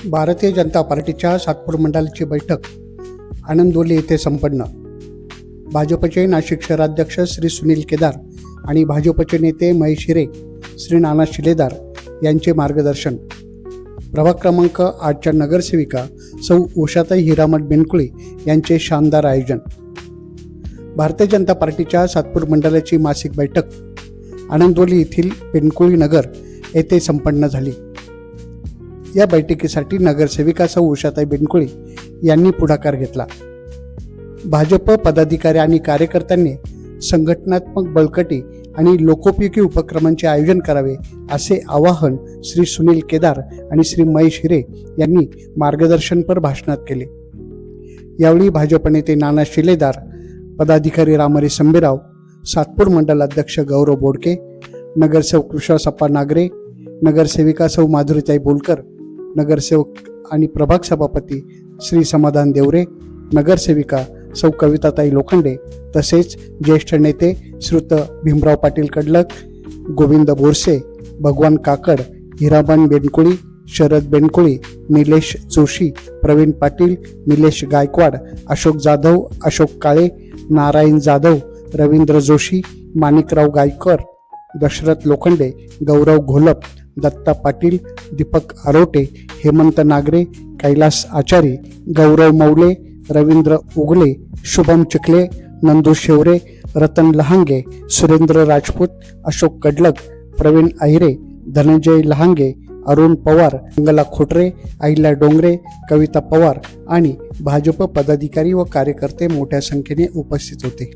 भारतीय जनता पार्टीच्या सातपूर मंडळाची बैठक आनंदोली येथे संपन्न। भाजपचे नाशिक शहराध्यक्ष श्री सुनील केदार आणि भाजपचे नेते महेश हिरे, श्री नाना शिलेदार यांचे मार्गदर्शन। प्रभाग क्रमांक 8च्या नगरसेविका सौ उषाताई हिरामठ बेनकुळे यांचे शानदार आयोजन। भारतीय जनता पार्टीच्या सातपूर मंडळाची मासिक बैठक आनंदोली येथील बेनकुळे नगर येथे संपन्न झाली। या बैठकीसाठी नगरसेविका सौ उषाताई बेनकुळे यांनी पुढाकार घेतला। भाजप पदाधिकारी आणि कार्यकर्त्यांनी संघटनात्मक बळकटी आणि लोकोपयोगी उपक्रमांचे आयोजन करावे असे आवाहन श्री सुनील केदार आणि श्री महेश हिरे यांनी मार्गदर्शनपर भाषणात केले। यावेळी भाजप नेते नाना शिलेदार, पदाधिकारी रामहरी संभेराव, सातपूर मंडल अध्यक्ष गौरव बोडके, नगरसेवक विश्वासप्पा नागरे, नगरसेविका सौ माधुरीताई बोलकर, नगरसेवक आणि प्रभाग सभापती श्री समाधान देवरे, नगरसेविका सौ कविताताई लोखंडे तसेच ज्येष्ठ नेते श्रुत भीमराव पाटील कडलक, गोविंद बोरसे, भगवान काकड, हिराबन बेनकुळे, शरद बेनकुळे, निलेश जोशी, प्रवीण पाटील, निलेश गायकवाड, अशोक जाधव, अशोक काळे, नारायण जाधव, रवींद्र जोशी, माणिकराव गायकर, दशरथ लोखंडे, गौरव घोलप, दत्ता पाटील, दीपक आरोटे, हेमंत नागरे, कैलास आचारी, गौरव मौले, रवींद्र उगले, शुभम चिखले, नंदू शेवरे, रतन लहांगे, सुरेंद्र राजपूत, अशोक कडलक, प्रवीण अहिरे, धनंजय लहांगे, अरुण पवार, मंगला खोटरे, अहिल्या डोंगरे, कविता पवार आणि भाजप पदाधिकारी व कार्यकर्ते मोठ्या संख्येने उपस्थित होते।